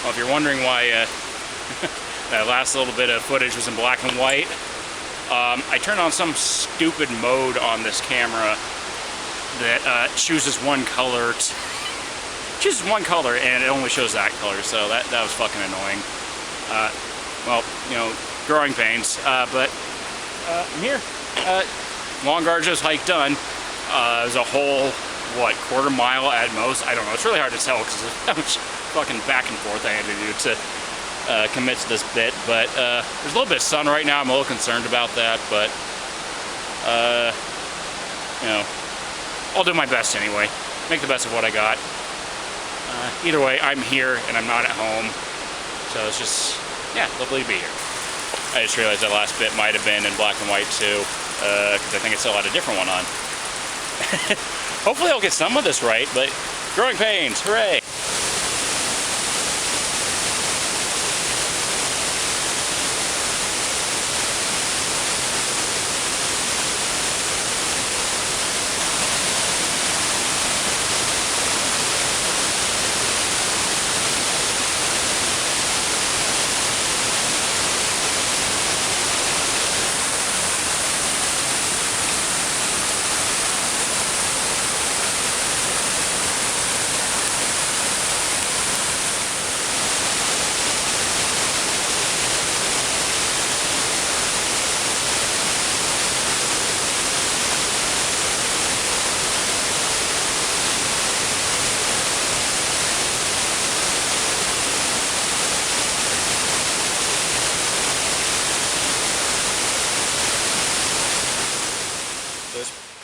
Well, if you're wondering why that last little bit of footage was in black and white, I turned on some stupid mode on this camera that chooses one color, and it only shows that color, so that was fucking annoying. Well, you know, growing pains, but I'm here. Long Garges hike done. There's a whole, what, quarter mile at most? I don't know. It's really hard to tell because of how much fucking back and forth I had to do to commit to this bit. But there's a little bit of sun right now. I'm a little concerned about that, but you know, I'll do my best anyway. Make the best of what I got. Either way, I'm here and I'm not at home, so it's just, yeah, lovely to be here. I just realized that last bit might have been in black and white too, because I think it still had a different one on. Hopefully I'll get some of this right, but growing pains, hooray!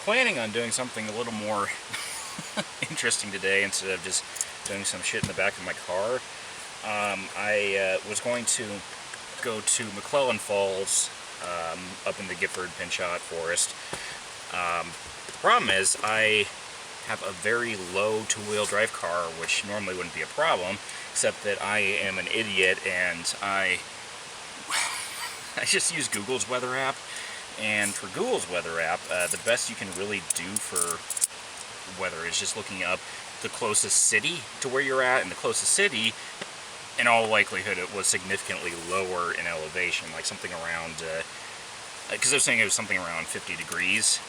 Planning on doing something a little more interesting today instead of just doing some shit in the back of my car. I was going to go to McClellan Falls up in the Gifford Pinchot Forest. The problem is I have a very low two-wheel drive car, which normally wouldn't be a problem, except that I am an idiot and I just use Google's weather app. And for Google's weather app, the best you can really do for weather is just looking up the closest city to where you're at, and the closest city, in all likelihood, it was significantly lower in elevation, like something around, because I was saying it was something around 50 degrees,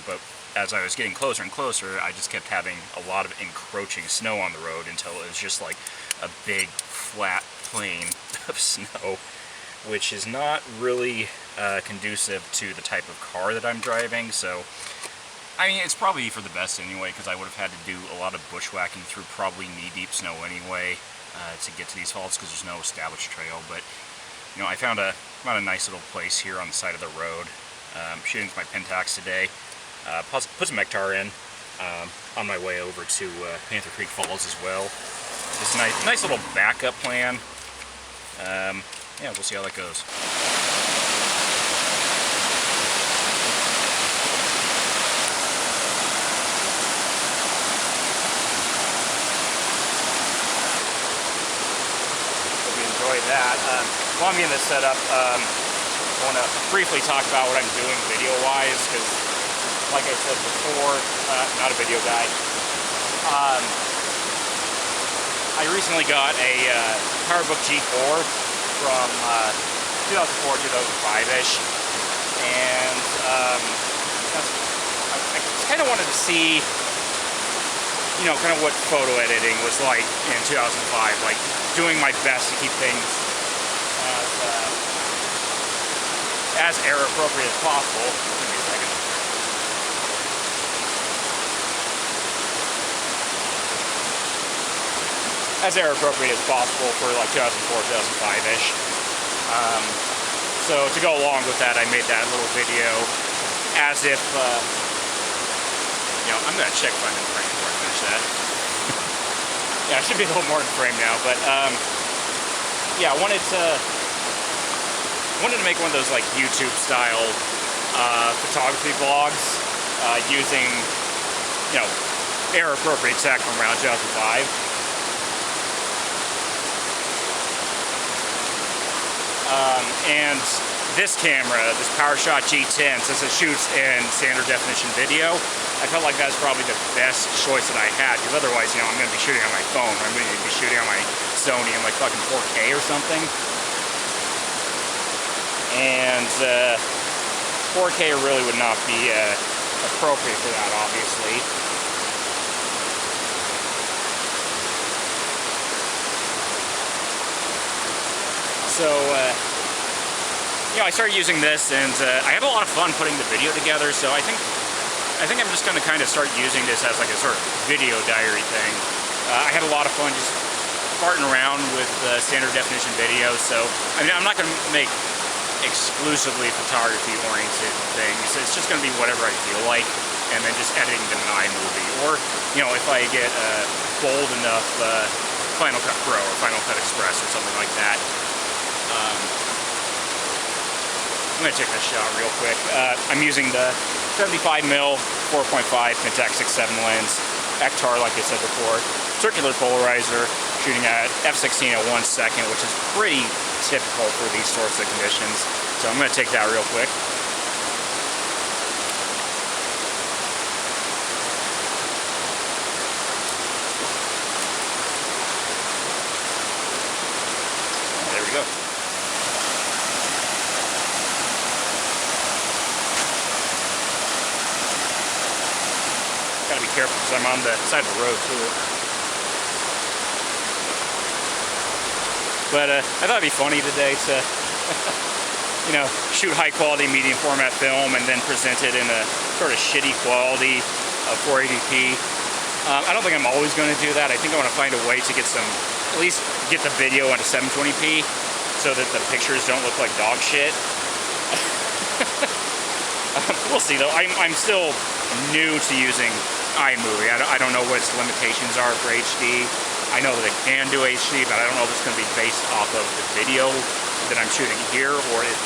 but as I was getting closer and closer, I just kept having a lot of encroaching snow on the road until it was just like a big, flat plain of snow, which is not really conducive to the type of car that I'm driving. So, I mean, it's probably for the best anyway, because I would have had to do a lot of bushwhacking through probably knee-deep snow anyway to get to these falls, because there's no established trail. But, you know, I found a nice little place here on the side of the road. Shooting with my Pentax today. Put some Mectar in on my way over to Panther Creek Falls as well. Just a nice little backup plan. Yeah, we'll see how that goes. Hope you enjoyed that. While I'm getting this set up, I want to briefly talk about what I'm doing video-wise, because, like I said before, not a video guy. I recently got a PowerBook G4 from 2004, 2005-ish, and I kind of wanted to see, you know, kind of what photo editing was like in 2005, like doing my best to keep things as error appropriate as possible. Give me a second. As error appropriate as possible for like 2004, 2005-ish. So to go along with that, I made that little video as if, you know, I'm gonna check if I'm in frame before I finish that. Yeah, I should be a little more in frame now, but yeah, I wanted to make one of those like YouTube style photography vlogs using, you know, error appropriate tech from around 2005. And this camera, this PowerShot G10, since it shoots in standard definition video, I felt like that's probably the best choice that I had, because otherwise, you know, I'm going to be shooting on my phone, I'm going to be shooting on my Sony in like fucking 4K or something. And 4K really would not be appropriate for that, obviously. So, you know, I started using this, and I had a lot of fun putting the video together, so I think I'm just going to kind of start using this as like a sort of video diary thing. I had a lot of fun just farting around with standard definition video, so I mean, I'm not going to make exclusively photography-oriented things. It's just going to be whatever I feel like, and then just editing them in iMovie. Or, you know, if I get bold enough Final Cut Pro or Final Cut Express or something like that. I'm going to check this shot real quick. I'm using the 75mm 4.5 Pentax 6.7 lens, Ektar, like I said before, circular polarizer, shooting at f/16 at 1 second, which is pretty typical for these sorts of conditions. So I'm going to take that real quick. There we go. Gotta be careful because I'm on the side of the road too. But I thought it'd be funny today to, you know, shoot high quality medium format film and then present it in a sort of shitty quality of 480p. I don't think I'm always going to do that. I think I want to find a way to get at least get the video into 720p so that the pictures don't look like dog shit. We'll see though. I'm still new to using iMovie. I don't know what its limitations are for HD. I know that it can do HD, but I don't know if it's going to be based off of the video that I'm shooting here, or if,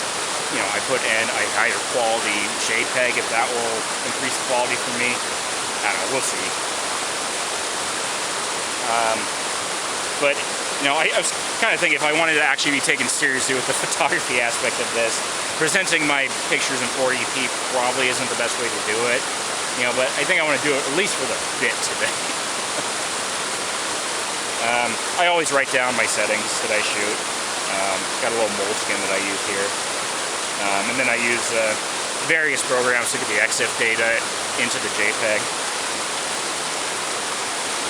you know, I put in a higher quality JPEG, if that will increase the quality for me. I don't know, we'll see. But, you know, I was kind of thinking if I wanted to actually be taken seriously with the photography aspect of this, presenting my pictures in 480p probably isn't the best way to do it. You know, but I think I want to do it at least for the bit today. I always write down my settings that I shoot. Got a little moleskin that I use here. And then I use various programs to get the EXIF data into the JPEG.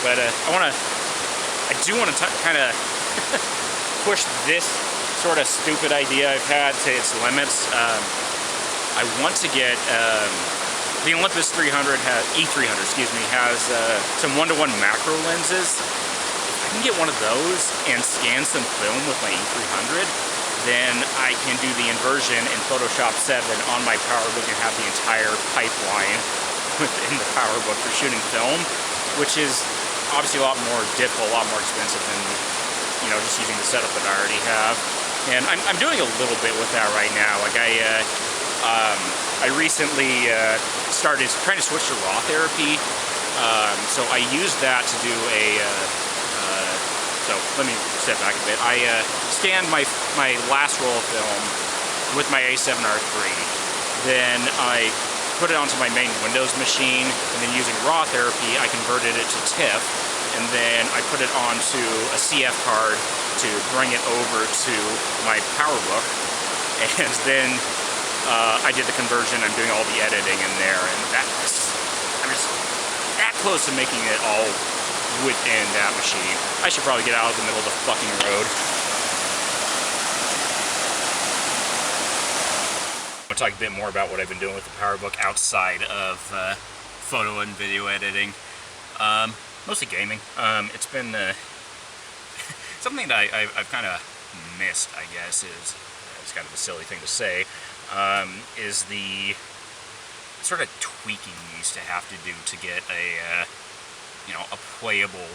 But I do want to kind of push this sort of stupid idea I've had to its limits. I want to get the Olympus E300, excuse me, has some 1:1 macro lenses. If I can get one of those and scan some film with my E300, then I can do the inversion in Photoshop 7 on my PowerBook and have the entire pipeline within the PowerBook for shooting film, which is obviously a lot more difficult, a lot more expensive than, you know, just using the setup that I already have. And I'm doing a little bit with that right now. Like I recently started trying to switch to raw therapy, so I used that to do so let me step back a bit. I scanned my last roll of film with my A7R3. Then I put it onto my main Windows machine, and then using raw therapy, I converted it to TIFF, and then I put it onto a CF card to bring it over to my PowerBook, and then I did the conversion. I'm doing all the editing in there, and I'm just that close to making it all within that machine. I should probably get out of the middle of the fucking road. I'll talk a bit more about what I've been doing with the PowerBook outside of photo and video editing. Mostly gaming. It's been something that I've kind of missed, I guess, it's kind of a silly thing to say, is the sort of tweaking you used to have to do to get a playable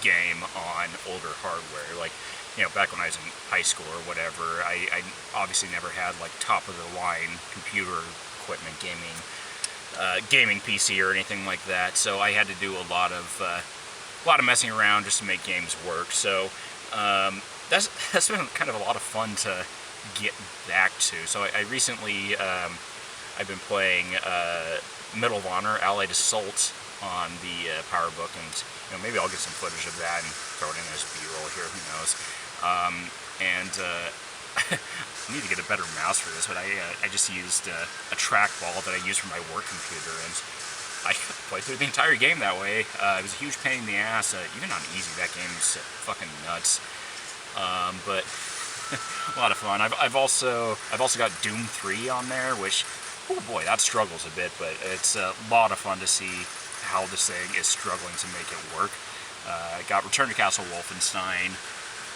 game on older hardware. Like, you know, back when I was in high school or whatever, I obviously never had like top of the line computer equipment, gaming PC or anything like that. So I had to do a lot of messing around just to make games work. So that's been kind of a lot of fun to get back to. So I recently, I've been playing Medal of Honor, Allied Assault on the PowerBook, and maybe I'll get some footage of that and throw it in as B-roll here, who knows. I need to get a better mouse for this, but I just used a trackball that I use for my work computer, and I played through the entire game that way. It was a huge pain in the ass. Even on easy, that game's fucking nuts. But a lot of fun. I've also got Doom 3 on there, which, oh boy, that struggles a bit, but it's a lot of fun to see how this thing is struggling to make it work. I got Return to Castle Wolfenstein.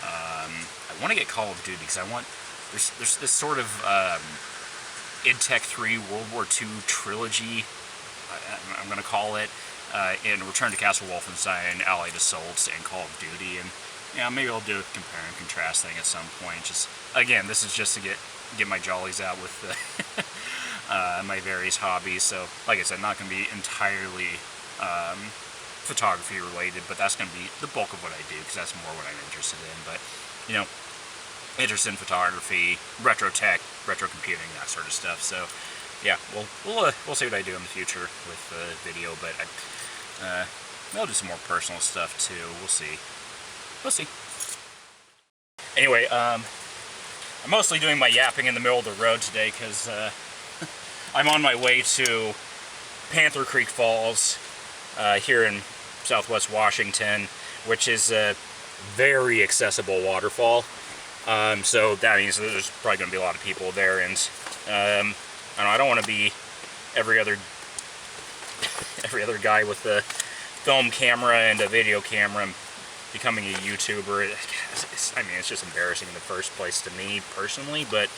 I want to get Call of Duty because there's this sort of id Tech 3 World War II trilogy, I'm going to call it, in Return to Castle Wolfenstein, Allied Assaults, and Call of Duty, and maybe I'll do a compare and contrast thing at some point. Just again, this is just to get my jollies out with my various hobbies. So, like I said, not going to be entirely photography related, but that's going to be the bulk of what I do because that's more what I'm interested in. But interested in photography, retro tech, retro computing, that sort of stuff. So yeah, we'll see what I do in the future with video, but I'll do some more personal stuff too. We'll see. Anyway, I'm mostly doing my yapping in the middle of the road today because I'm on my way to Panther Creek Falls here in Southwest Washington, which is a very accessible waterfall. So that means that there's probably going to be a lot of people there, and I don't want to be every other guy with a film camera and a video camera becoming a YouTuber. It's just embarrassing in the first place to me personally, but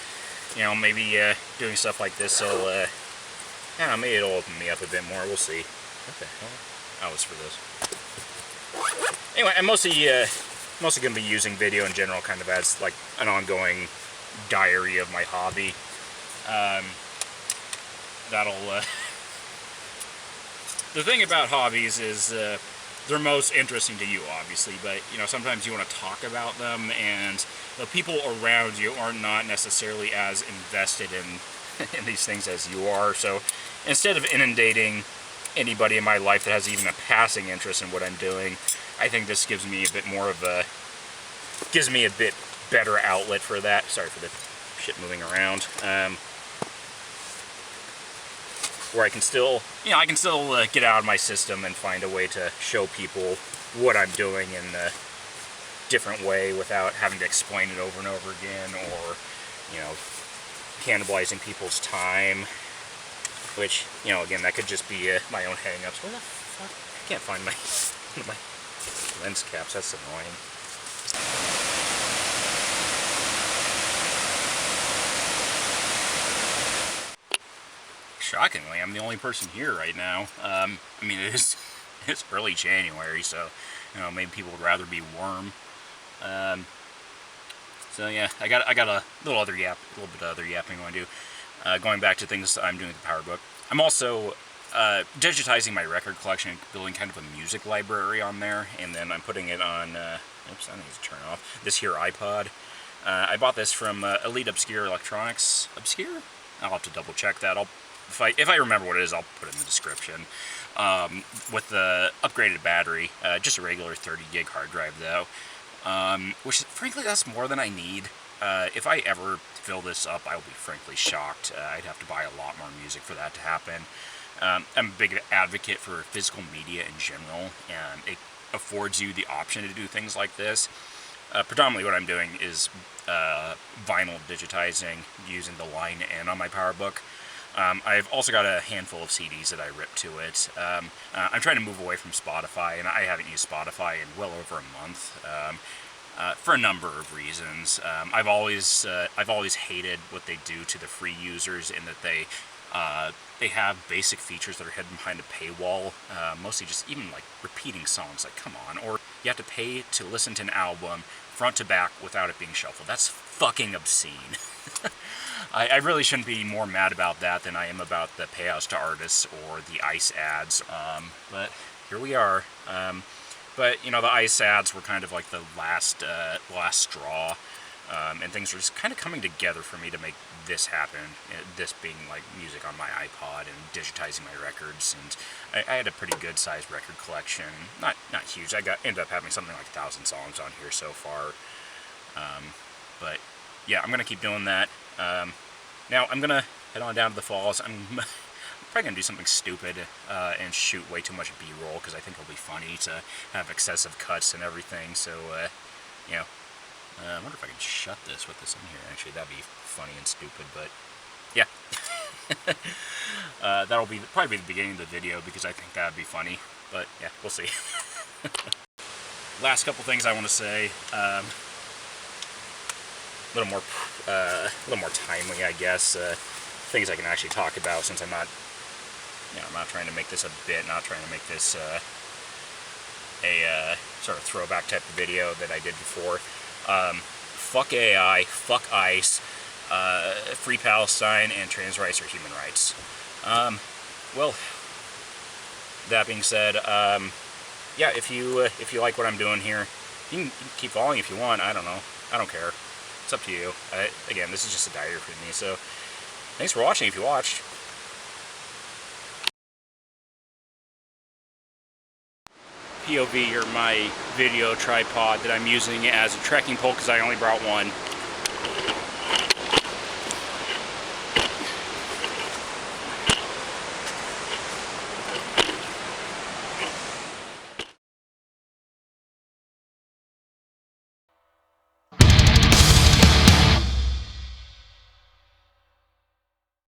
maybe doing stuff like this will maybe it'll open me up a bit more. We'll see. What the hell? Oh, it's for this. Anyway, I'm mostly going to be using video in general kind of as like an ongoing diary of my hobby. The thing about hobbies is they're most interesting to you, obviously, but sometimes you want to talk about them, and the people around you are not necessarily as invested in these things as you are. So instead of inundating anybody in my life that has even a passing interest in what I'm doing, I think this gives me a bit better outlet for that. Sorry for the shit moving around. Where I can still get out of my system and find a way to show people what I'm doing in a different way without having to explain it over and over again, or cannibalizing people's time. Which, again, that could just be my own hang-ups. Where the fuck? I can't find my lens caps. That's annoying. Shockingly, I'm the only person here right now. It's early January, so maybe people would rather be warm. So yeah, I got a little bit of other yapping I want to do. Going back to things I'm doing with the PowerBook, I'm also digitizing my record collection, building kind of a music library on there, and then I'm putting it on. Oops, I need to turn off this here iPod. I bought this from Elite Obscure Electronics. Obscure? I'll have to double check that. If I remember what it is, I'll put it in the description. With the upgraded battery, just a regular 30 gig hard drive though, which frankly that's more than I need. If I ever fill this up, I will be frankly shocked. I'd have to buy a lot more music for that to happen. I'm a big advocate for physical media in general, and it affords you the option to do things like this. Predominantly what I'm doing is vinyl digitizing using the Line N on my PowerBook. I've also got a handful of CDs that I rip to it. I'm trying to move away from Spotify, and I haven't used Spotify in well over a month. For a number of reasons. I've always hated what they do to the free users, in that they have basic features that are hidden behind a paywall, mostly just even like repeating songs, like come on, or you have to pay to listen to an album front to back without it being shuffled. That's fucking obscene. I really shouldn't be more mad about that than I am about the payouts to artists or the ICE ads, but here we are. But the ICE ads were kind of like the last straw. and things were just kind of coming together for me to make this happen. This being like music on my iPod and digitizing my records, and I had a pretty good sized record collection. Not huge. Ended up having something like 1,000 songs on here so far. But yeah, I'm gonna keep doing that. Now I'm gonna head on down to the falls. I'm probably gonna do something stupid and shoot way too much B-roll because I think it'll be funny to have excessive cuts and everything. So you know. I wonder if I can shut this with this in here. Actually, that'd be funny and stupid, but yeah. That'll probably be the beginning of the video because I think that'd be funny, but yeah, we'll see. Last couple things I want to say. A little more timely, I guess. Things I can actually talk about since I'm not trying to make this a bit, not trying to make this a sort of throwback type of video that I did before. Fuck AI, fuck ICE, free Palestine, and trans rights are human rights. Well, that being said, yeah, if you like what I'm doing here, you can keep following if you want. I don't know. I don't care. It's up to you. Again, this is just a diary for me, so thanks for watching if you watched. POV, or my video tripod that I'm using as a trekking pole because I only brought one.